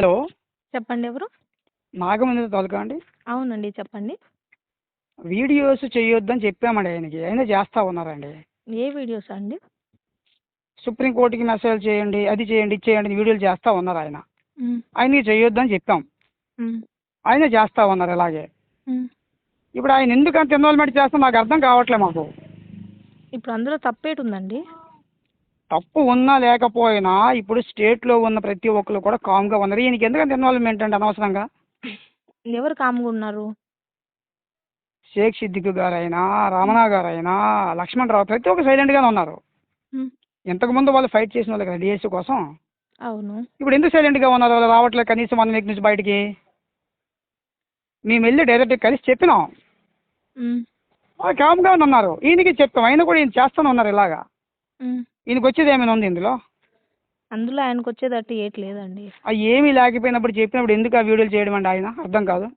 Hello చెప్పండి ఎవరు? నాగమనేని తాలూకా అండి. అవునండి చెప్పండి. వీడియోస్ చేయొద్దని చెప్పామండి ఆయనకి, అయినా చేస్తా ఉన్నారండి. ఏ వీడియోస్ అండి? సుప్రీంకోర్టుకి మెసేజ్ చేయండి, అది చేయండి, ఇది చేయండి వీడియోలు చేస్తా ఉన్నారు ఆయన. హ్మ్. ఆయనకి చేయొద్దని చెప్పాం, హ్మ్. ఆయన చేస్తా ఉన్నారు ఇలాగే. హ్మ్. ఇప్పుడు ఆయన ఎందుకు అంత ఇన్వాల్వ్మెంట్ చేస్తాం నాకు అర్థం కావట్లేదు మాకు. ఇప్పుడు అందులో తప్పేటుందండి? తప్పు ఉన్నా లేకపోయినా ఇప్పుడు స్టేట్లో ఉన్న ప్రతి ఒక్కరు కూడా కామ్గా ఉన్నారు. ఈయనకి ఎందుకంత ఇన్వాల్వ్మెంట్ అండి అనవసరంగా? ఎవరు కామ్గా ఉన్నారు? షేక్ సిద్దిక్ గారైనా, రమణ గారైనా, లక్ష్మణరావు ప్రతి ఒక్కరు సైలెంట్గానే ఉన్నారు. హ్మ్. ఇంతకుముందు వాళ్ళు ఫైట్ చేసిన వాళ్ళు కదా డిఎస్సీ కోసం. అవును. ఇప్పుడు ఎందుకు సైలెంట్గా ఉన్నారు? వాళ్ళు రావట్లేదు కనీసం 1 వీక్ నుంచి బయటికి. మేము వెళ్ళి డైరెక్ట్గా కలిసి చెప్పినాం, హ్మ్. కామ్గానే ఉన్నారు. ఈయనకి చెప్తాం, అయినా కూడా ఈయన చేస్తూనే ఉన్నారు ఇలాగా. హ్మ్. ఈయనకి వచ్చేది ఏమైనా ఉంది ఇందులో? అందులో ఆయనకు వచ్చేటట్టు ఏటి లేదండి. అవి ఏమీ లేకపోయినప్పుడు చెప్పినప్పుడు ఎందుకు ఆ వీడియోలు చేయడం అండి ఆయన? అర్థం కాదు.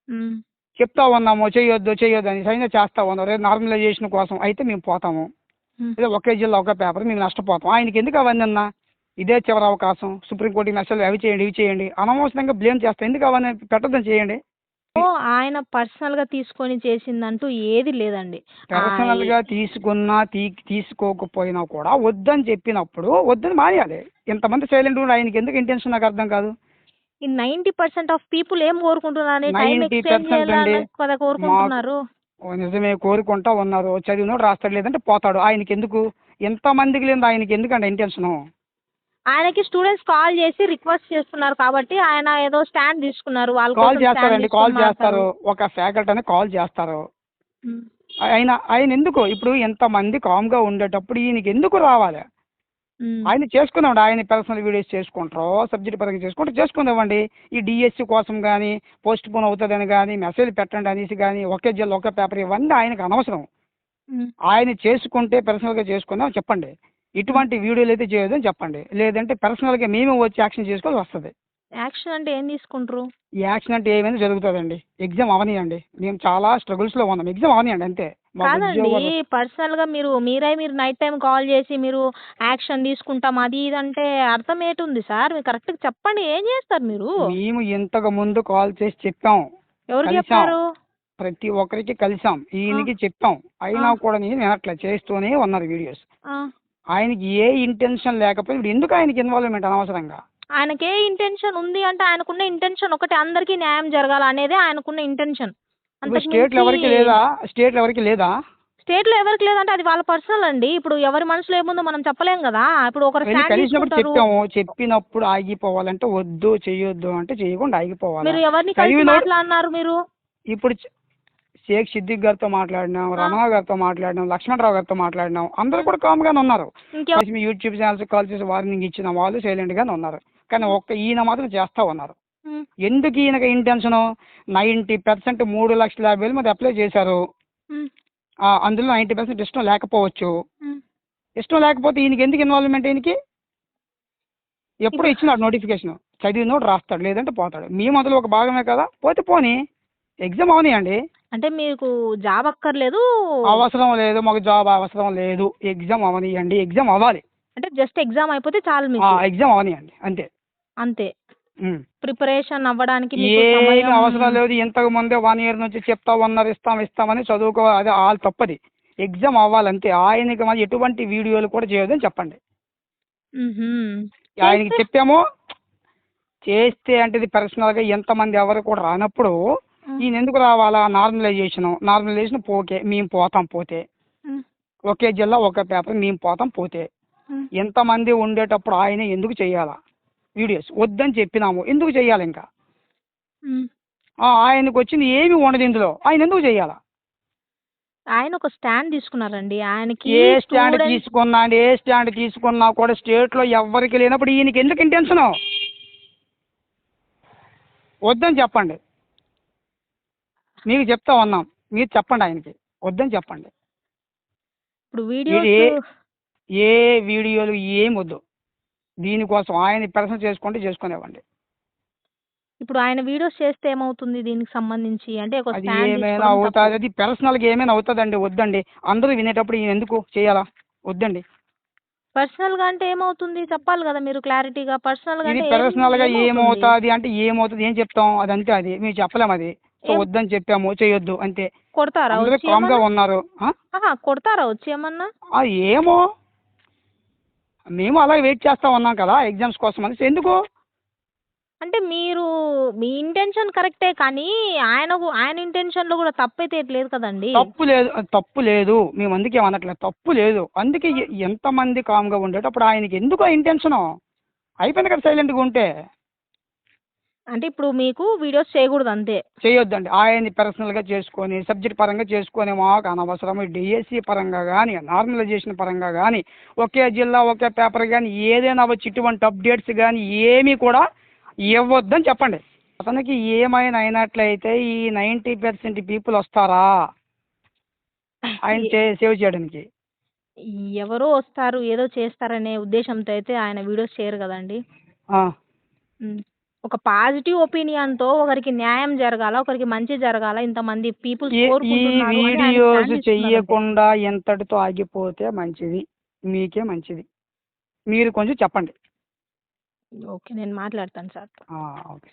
హ్మ్. చెప్తా ఉన్నాము చేయొద్దు చేయొద్దు అని, అయినా చేస్తా ఉన్నారు. నార్మలైజేషన్ కోసం అయితే మేము పోతాము, హ్మ్. లేదా ఒకే జిల్లా ఒకే పేపర్ మేము నష్టపోతాం. ఆయనకి ఎందుకు అవన్నీ అన్నా? ఇదే చివరి అవకాశం, సుప్రీంకోర్టుకి మెసేజ్ అవి చేయండి ఇవి చేయండి అనవసరంగా బ్లేమ్ చేస్తాం. ఎందుకు అవన్నీ పెట్టద్దని చేయండి. ఓ ఆయన పర్సనల్గా తీసుకొని చేసిందంటూ ఏది లేదండి. ఏ పర్సనల్గా తీసుకున్నా తీసుకోకపోయినా కూడా వద్దని చెప్పినప్పుడు వద్దని మానేయాలి. ఇంతమంది సైలెంట్ కూడా ఆయనకి ఎందుకు ఇంటెన్షన్ నాకు అర్థం కాదు. ఈ 90% ఆఫ్ పీపుల్ ఏం కోరుకుంటున్నారని టైం ఎక్స్చేంజ్ 90% అండి. చేయాలని కదా మాకు కోరుకుంటున్నారు. నిజమే కోరుకుంటా ఉన్నారు. చదివినోడు రాస్తాడు, లేదంటే పోతాడు. ఆయనకి ఎందుకు? ఎంతమందికి లేదు ఆయనకి ఎందుకండి ఇంటెన్షను? ఆయనకి స్టూడెంట్స్ కాల్ చేసి రిక్వెస్ట్ చేస్తున్నారు కాబట్టి ఆయన ఏదో స్టాండ్ తీసుకున్నారు. వాళ్ళ కాల్ కోసం స్టాండ్ చేస్తారండి, కాల్ తీసుకొని మారుతారు. చేస్తారు. ఒక ఫ్యాకల్టీ అని కాల్ చేస్తారు. హ్మ్. ఆయన ఆయన ఎందుకు ఇప్పుడు ఎంతమంది కామ్గా ఉండేటప్పుడు ఈయనకి ఎందుకు రావాలి? హ్మ్. ఆయన చేసుకున్నామండి. ఆయన పర్సనల్ వీడియోస్ చేసుకుంటారో సబ్జెక్ట్ పరంగా చేసుకుందామండి. ఈ డిఎస్సి కోసం కానీ, పోస్ట్ పోన్ అవుతుందని కానీ, మెసేజ్ పెట్టండి అనేసి కానీ, ఒకే జిల్లా ఒకే పేపర్ ఇవన్నీ ఆయనకు అనవసరం. హ్మ్. ఆయన చేసుకుంటే పర్సనల్గా చేసుకుందాం చెప్పండి. హ్మ్. ఇటువంటి వీడియోలు అయితే చేయొద్దని చెప్పండి. లేదంటే పర్సనల్గా మేమే వచ్చి యాక్షన్ చేసుకోవాల్సి వస్తుంది. యాక్షన్ అంటే ఏం తీసుకుంటారు? ఈ యాక్షన్ అంటే ఏమైనా జరుగుతుందండి. ఎగ్జామ్ అవనియండి, మేము చాలా స్ట్రగుల్స్లో ఉన్నాం. ఎగ్జామ్ అవనియండి అంతే. మాకు కాదండి. ఉద్యోగాలు పర్సనల్‌గా మీరు నైట్ టైమ్ కాల్ చేసి మీరు యాక్షన్ తీసుకుంటాం అది ఇది అంటే అర్థం ఏటుంది సార్? మీరు కరెక్ట్‌గా చెప్పండి. ఏం చేస్తారు మీరు? మేము ఇంతకు ముందు కాల్ చేసి చెప్పాం, ఎవరికి కలిసాం, చెప్పారు? ప్రతి ఒక్కరికి కలిసాం, ఆ! ఈయనకి చెప్పాం. ఆ! అయినా కూడా నేను వినట్లే, చేస్తూనే ఉన్నారు వీడియోస్. ఆ! ఆయనకి ఏ ఇంటెన్షన్ లేకపోతే ఇప్పుడు ఎందుకు ఆయనకి ఇన్వాల్వ్మెంట్ అనవసరంగా? ఆయనకే ఇంటెన్షన్ ఉంది అంటే ఆయనకున్న ఇంటెన్షన్ ఒకటే అందరికీ న్యాయం జరగాలనేదే ఆయనకున్న ఇంటెన్షన్. ఇప్పుడు అంతకు మించి స్టేట్లో ఎవరికి లేదా? స్టేట్‌లో ఎవరికి లేదంటే అది వాళ్ళ పర్సనల్ అండి. ఇప్పుడు ఎవరి మనసులో ఏముందో మనం చెప్పలేం గదా! ఇప్పుడు ఒకరు వెళ్ళి స్టాండ్ కలిసినప్పుడు తీసుకుంటారు. చెప్పాము, చెప్పినప్పుడు ఆగిపోవాలంటే వద్దు చేయొద్దు అంటే చేయకుండా ఆగిపోవాలా? మీరు ఎవరిని కలిసి చదివినోడు మాట్లాడినారు మీరు? ఇప్పుడు షేక్ సిద్దిక్ గారితో మాట్లాడినాం, ఆ! రమణ గారితో మాట్లాడినాం, లక్ష్మణరావు గారితో మాట్లాడినాం. అందరూ కూడా కామ్గానే ఉన్నారు. ఇంకెవ కలిసి మీ యూట్యూబ్ ఛానల్స్ కాల్ చేసి వార్నింగ్ ఇచ్చిన వాళ్ళు సైలెంట్గానే ఉన్నారు. కానీ హ్మ్. ఈయన మాత్రం చేస్తూ ఉన్నారు. హ్మ్. ఎందుకు ఈయనకి ఇంటెన్షను? 90% 3,50,000 మంది అప్లై చేశారు. హ్మ్. అందులో 90% ఇష్టం లేకపోవచ్చు. హ్మ్. ఇష్టం లేకపోతే ఈయనకి ఎందుకు ఇన్వాల్వ్మెంట్ ఈయనకి? ఎప్పుడో ఇప్పుడు ఇచ్చినాడు నోటిఫికేషన్. చదివినోడు రాస్తాడు, లేదంటే పోతాడు. మీ అందులో ఒక భాగమే కదా, పోతే పోనీ. ఎగ్జామ్ అవనియండి. అంటే మీకు జాబ్ అక్కర్లేదు. అవసరం లేదు, మాకు జాబ్ అవసరం లేదు. ఎగ్జామ్ అవనియండి, ఎగ్జామ్ అవ్వాలి. అంటే జస్ట్ ఎగ్జామ్ అయిపోతే చాలు మీకు. ఎగ్జామ్ అవనియండి అంతే. అంతే. ఉమ్. ప్రిపరేషన్ అవ్వడానికి మీకు ఏమి సమయం. అవసరం లేదు. ఇంతకు ముందే 1 ఇయర్ నుంచి చెప్తా ఉన్నారు, ఇస్తామని చదువుకోవాలి. అది వాళ్ళు తప్పది. ఎగ్జామ్ అవ్వాలంతే. ఆయనకి మరి ఎటువంటి వీడియోలు కూడా చేయొద్దని చెప్పండి. హుహు. ఆయనకి చేస్తే చెప్పాము, చేస్తే అంటే ఇది పర్సనల్గా ఎంతమంది ఎవరు కూడా రానప్పుడు హ్మ్. ఈయన ఎందుకు రావాలా? నార్మలైజేషన్ పోకే మేము పోతాం పోతే. హ్మ్. ఒకే జిల్లా ఒకే పేపర్ మేము పోతాం పోతే. హ్మ్. ఎంతమంది ఉండేటప్పుడు ఆయన ఎందుకు చేయాలా వీడియోస్? వద్దని చెప్పినాము, ఎందుకు చేయాలి ఇంకా? హ్మ్. ఆయనకు వచ్చింది ఏమి ఉండదు ఇందులో, ఆయన ఎందుకు చేయాలా? ఆయన ఒక స్టాండ్ తీసుకున్నారండి. ఆయనకి ఏ స్టూడెంట్స్ స్టాండ్ తీసుకున్నా కూడా స్టేట్లో ఎవ్వరికి లేనప్పుడు ఈయనకి ఎందుకు ఇంటెన్షను? వద్దని చెప్పండి. మీకు చెప్తా ఉన్నాం, మీరు చెప్పండి ఆయనకి వద్దని చెప్పండి. ఇప్పుడు ఇది వీడియోస్ ఏ వీడియోలు ఏం వద్దు. దీనికోసం ఆయన ప్రశ్న చేసుకునేవ్వండి. ఇప్పుడు ఆయన వీడియోస్ చేస్తే ఏమవుతుంది దీనికి సంబంధించి? అంటే ఒక అది స్టాండ్ ఏమైనా తీసుకోవడం తప్పు. అవుతుంది, అది పర్సనల్గా ఏమైనా అవుతుందండి. వద్దండి. అందరూ వినేటప్పుడు ఈయన ఎందుకు చేయాలా? వద్దండి. పర్సనల్గా అంటే ఏమవుతుంది చెప్పాలి కదా మీరు క్లారిటీగా. పర్సనల్గా ఇది అంటే పర్సనల్గా ఏమవుతుంది? ఏమవుతుంది అంటే ఏమవుతుంది ఏం చెప్తాం, అది అంతే, అది మేము చెప్పలేము. అది సో ఏం వద్దని చెప్పాము, చేయొద్దు అంతే. కొడతారా అందరూ వచ్చి కామ్గా ఏమన్నా? ఉన్నారు. కొడతారా వచ్చి ఏమన్నా? ఏమో, మేము అలా వెయిట్ చేస్తా ఉన్నాం కదా ఎగ్జామ్స్ కోసం అని. ఎందుకు అంటే మీరు మీ ఇంటెన్షన్ కరెక్టే కానీ ఆయన ఇంటెన్షన్లో కూడా తప్పైతే లేదు కదండి. తప్పు లేదు, తప్పు లేదు, మేము అందుకే అనట్లేదు, తప్పు లేదు. అందుకే ఎంతమంది కామ్గా ఉండేటప్పుడు ఆయనకి ఎందుకు ఆ ఇంటెన్షను అయిపోయింది కదా సైలెంట్గా ఉంటే. అంటే ఇప్పుడు మీకు వీడియోస్ చేయకూడదు అంతే. చేయొద్దండి, ఆయన్ని పర్సనల్గా చేసుకొని సబ్జెక్ట్ పరంగా చేసుకొని మాకు అనవసరం. డిఎస్సి పరంగా కానీ నార్మలైజేషన్ పరంగా కానీ ఒకే జిల్లా ఒకే పేపర్ కానీ ఏదైనా అవ్వచ్చు, ఇటువంటి అప్డేట్స్ కానీ ఏమీ కూడా ఇవ్వద్దని చెప్పండి. అతనికి ఏమైనా అయినట్లయితే ఈ 90% పీపుల్ వస్తారా ఆయన సేవ్ చేయడానికి? ఎవరో వస్తారు ఏదో చేస్తారనే ఉద్దేశంతో అయితే ఆయన వీడియోస్ చేయరు కదండి. ఆ. ఒక పాజిటివ్ ఒపీనియన్‌తో ఒకరికి న్యాయం జరగాల, ఒకరికి మంచి జరగాల, ఇంతమంది పీపుల్స్ ఈ కోరుకుంటున్నారు అని ఆయన వీడియోస్ స్టాండ్ తీసుకున్నారంతే. చెయ్యకుండా ఎంతటితో ఆగిపోతే మంచిది, మీకే మంచిది. మీరు కొంచెం చెప్పండి. ఓకే. నేను మాట్లాడతాను సార్‌తో. ఓకే.